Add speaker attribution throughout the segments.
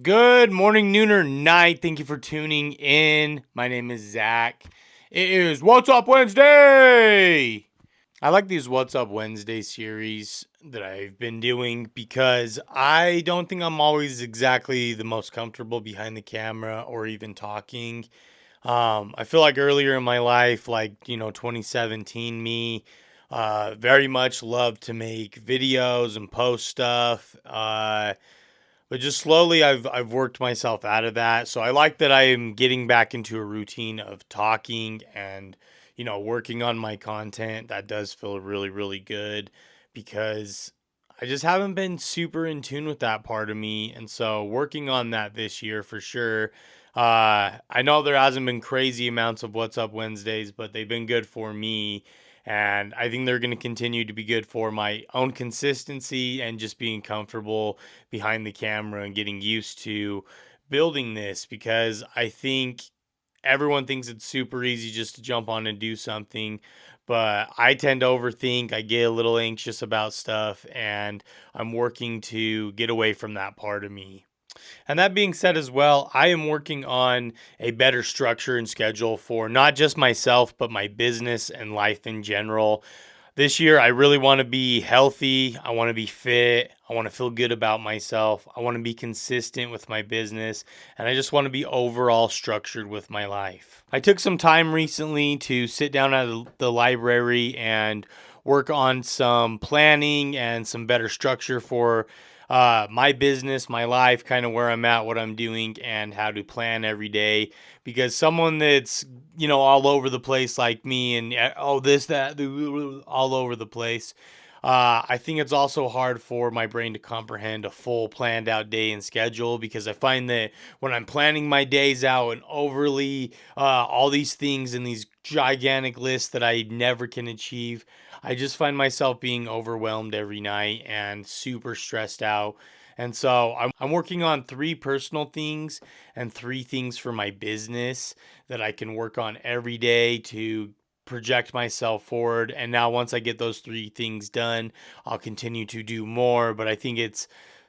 Speaker 1: Good morning, noon, or night. Thank you for tuning in. My name is Zach. It is What's Up Wednesday. I like these What's Up Wednesday series that I've been doing because I don't think I'm always exactly the most comfortable behind the camera or even talking. I feel like earlier in my life, like, 2017 me, very much loved to make videos and post stuff. But just slowly I've worked myself out of that. So I like that I am getting back into a routine of talking and working on my content. That does feel really really good because I just haven't been super in tune with that part of me. And so working on that this year for sure. I know there hasn't been crazy amounts of What's Up Wednesdays, but they've been good for me. And I think they're going to continue to be good for my own consistency and just being comfortable behind the camera and getting used to building this because I think everyone thinks it's super easy just to jump on and do something. But I tend to overthink. I get a little anxious about stuff, and I'm working to get away from that part of me. And that being said, as well, I am working on a better structure and schedule for not just myself, but my business and life in general. This year, I really want to be healthy. I want to be fit. I want to feel good about myself. I want to be consistent with my business. And I just want to be overall structured with my life. I took some time recently to sit down at the library and work on some planning and some better structure for my business, my life, kind of where I'm at, what I'm doing, and how to plan every day. Because someone that's all over the place like me and oh this that all over the place. I think it's also hard for my brain to comprehend a full planned out day and schedule because I find that when I'm planning my days out and overly all these things and these gigantic lists that I never can achieve, I just find myself being overwhelmed every night and super stressed out. And so I'm working on three personal things and three things for my business that I can work on every day to project myself forward. And now, once I get those three things done, I'll continue to do more. But I think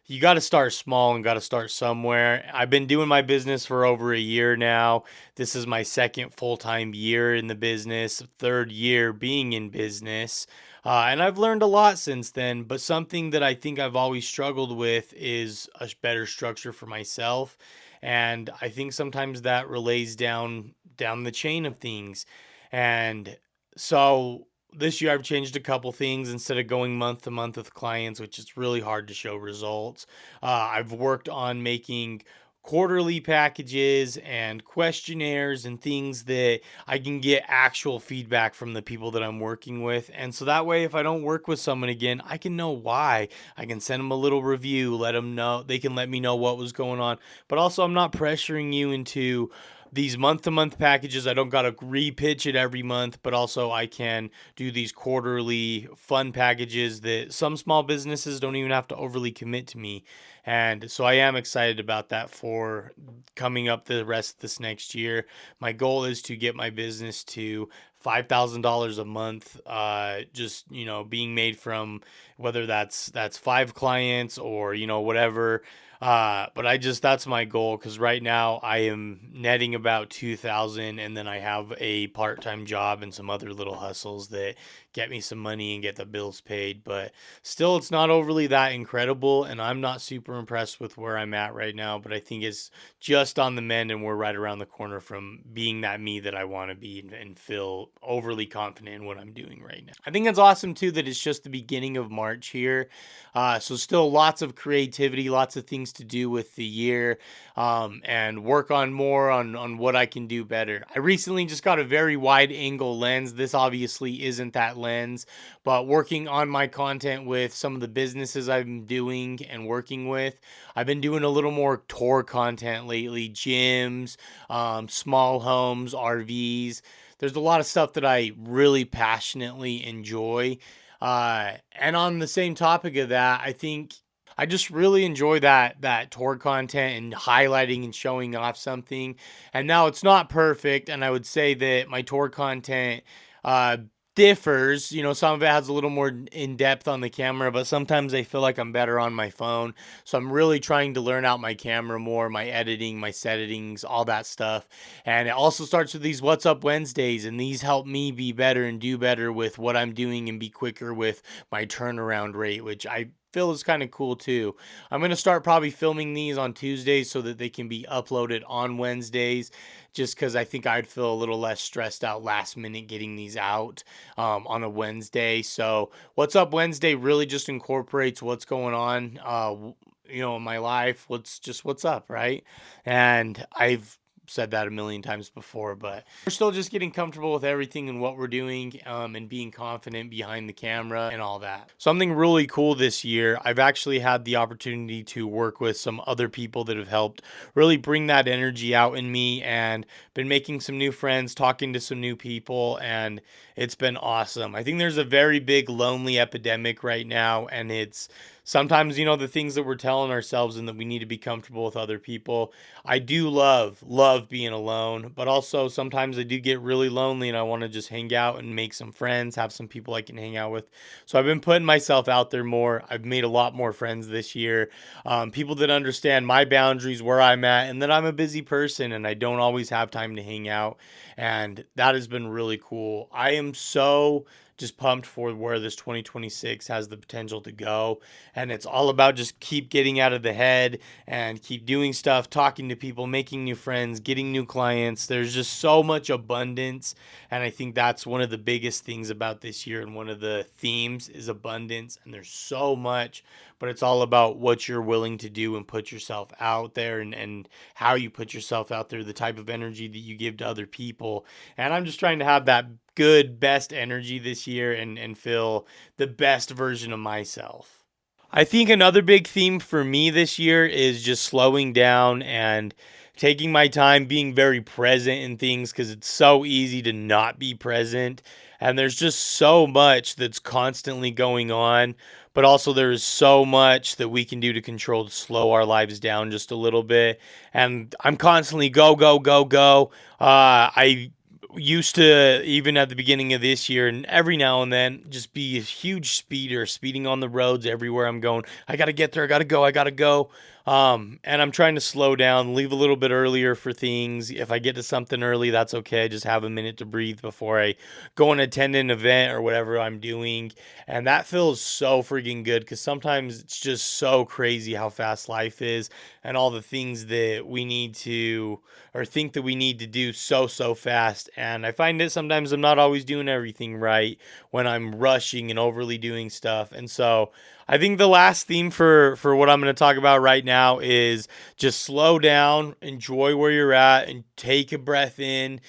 Speaker 1: you got to start small and got to start somewhere. I've been doing my business for over a year now. This is my second full time year in the business, third year being in business. And I've learned a lot since then, but something that I think I've always struggled with is a better structure for myself. And I think sometimes that relays down the chain of things. And so this year I've changed a couple things instead of going month to month with clients, which is really hard to show results. I've worked on making quarterly packages and questionnaires and things that I can get actual feedback from the people that I'm working with. And so that way, if I don't work with someone again, I can know why. I can send them a little review, let them know, they can let me know what was going on. But also, I'm not pressuring you into these month to month packages. I don't got to repitch it every month, but also I can do these quarterly fun packages that some small businesses don't even have to overly commit to me. And so I am excited about that for coming up the rest of this next year. My goal is to get my business to $5,000 a month, just being made from whether that's five clients or whatever. But that's my goal because right now I am netting about 2,000, and then I have a part-time job and some other little hustles that get me some money and get the bills paid. But still, it's not overly that incredible, and I'm not super impressed with where I'm at right now. But I think it's just on the mend, and we're right around the corner from being that me that I want to be and feel overly confident in what I'm doing right now. I think it's awesome too that it's just the beginning of March here. So still lots of creativity, lots of things to do with the year, and work on more on what I can do better. I recently just got a very wide angle lens. This obviously isn't that lens, but working on my content with some of the businesses I've been doing and working with, I've been doing a little more tour content lately, gyms, small homes, RVs. There's a lot of stuff that I really passionately enjoy. And on the same topic of that, I think I just really enjoy that tour content and highlighting and showing off something. And now it's not perfect, and I would say that my tour content uh, differs. Some of it has a little more in depth on the camera, but sometimes I feel like I'm better on my phone. So I'm really trying to learn out my camera more, my editing, my settings, all that stuff. And it also starts with these What's Up Wednesdays, and these help me be better and do better with what I'm doing and be quicker with my turnaround rate, which I feel is kind of cool too. I'm going to start probably filming these on Tuesdays so that they can be uploaded on Wednesdays, just because I think I'd feel a little less stressed out last minute getting these out on a Wednesday. So, What's Up Wednesday really just incorporates what's going on, in my life. What's up, right? And I've said that a million times before, but we're still just getting comfortable with everything and what we're doing, and being confident behind the camera and all that. Something really cool this year, I've actually had the opportunity to work with some other people that have helped really bring that energy out in me, and been making some new friends, talking to some new people, and it's been awesome. I think there's a very big lonely epidemic right now, and it's sometimes, the things that we're telling ourselves and that we need to be comfortable with other people. I do love being alone, but also sometimes I do get really lonely and I want to just hang out and make some friends, have some people I can hang out with. So I've been putting myself out there more. I've made a lot more friends this year. People that understand my boundaries, where I'm at, and that I'm a busy person and I don't always have time to hang out. And that has been really cool. I am so just pumped for where this 2026 has the potential to go. And it's all about just keep getting out of the head and keep doing stuff, talking to people, making new friends, getting new clients. There's just so much abundance. And I think that's one of the biggest things about this year. And one of the themes is abundance. And there's so much, but it's all about what you're willing to do and put yourself out there, and how you put yourself out there, the type of energy that you give to other people. And I'm just trying to have that good, best energy this year, and feel the best version of myself. I think another big theme for me this year is just slowing down and taking my time, being very present in things, because it's so easy to not be present. And there's just so much that's constantly going on, but also there is so much that we can do to control to slow our lives down just a little bit. And I'm constantly go, go, go, go. I used to, even at the beginning of this year and every now and then, just be a huge speeder, speeding on the roads everywhere I'm going. I got to get there. I got to go. I got to go. And I'm trying to slow down, leave a little bit earlier for things. If I get to something early, that's okay. Just have a minute to breathe before I go and attend an event or whatever I'm doing. And that feels so freaking good, because sometimes it's just so crazy how fast life is, and all the things that we need to, or think that we need to do so fast. And I find that sometimes I'm not always doing everything right when I'm rushing and overly doing stuff. And so I think the last theme for what I'm going to talk about right now is just slow down, enjoy where you're at, and take a breath in,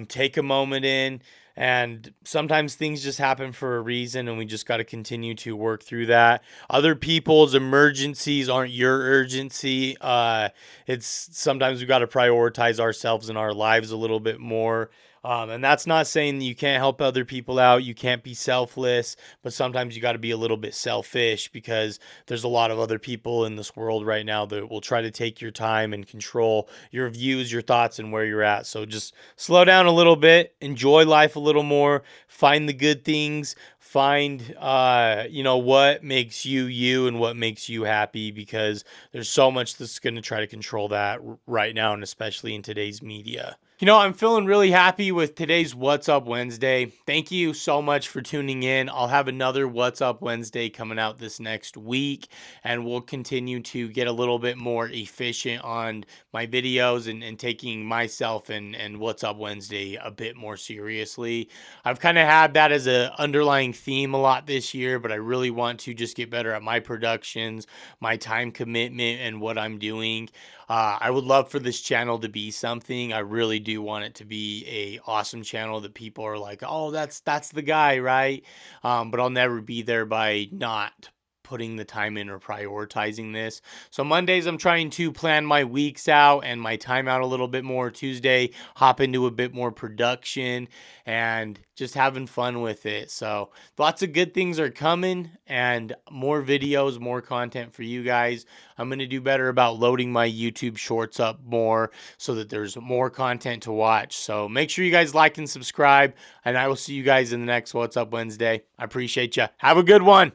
Speaker 1: take a moment in. And sometimes things just happen for a reason, and we just got to continue to work through that. Other people's emergencies aren't your urgency. It's sometimes we got to prioritize ourselves and our lives a little bit more. And that's not saying that you can't help other people out. You can't be selfless, but sometimes you got to be a little bit selfish, because there's a lot of other people in this world right now that will try to take your time and control your views, your thoughts, and where you're at. So just slow down a little bit, enjoy life a little more, find the good things, find what makes you you and what makes you happy, because there's so much that's going to try to control that right now, and especially in today's media. I'm feeling really happy with today's What's Up Wednesday. Thank you so much for tuning in. I'll have another What's Up Wednesday coming out this next week, and we'll continue to get a little bit more efficient on my videos, and taking myself and What's Up Wednesday a bit more seriously. I've kind of had that as an underlying theme a lot this year, but I really want to just get better at my productions, my time commitment, and what I'm doing. I would love for this channel to be something. I really do want it to be a awesome channel that people are like, oh, that's the guy, right? But I'll never be there by not putting the time in or prioritizing this. So Mondays, I'm trying to plan my weeks out and my time out a little bit more. Tuesday, hop into a bit more production and just having fun with it. So lots of good things are coming and more videos, more content for you guys. I'm going to do better about loading my YouTube shorts up more so that there's more content to watch. So make sure you guys like and subscribe, and I will see you guys in the next What's Up Wednesday. I appreciate you. Have a good one.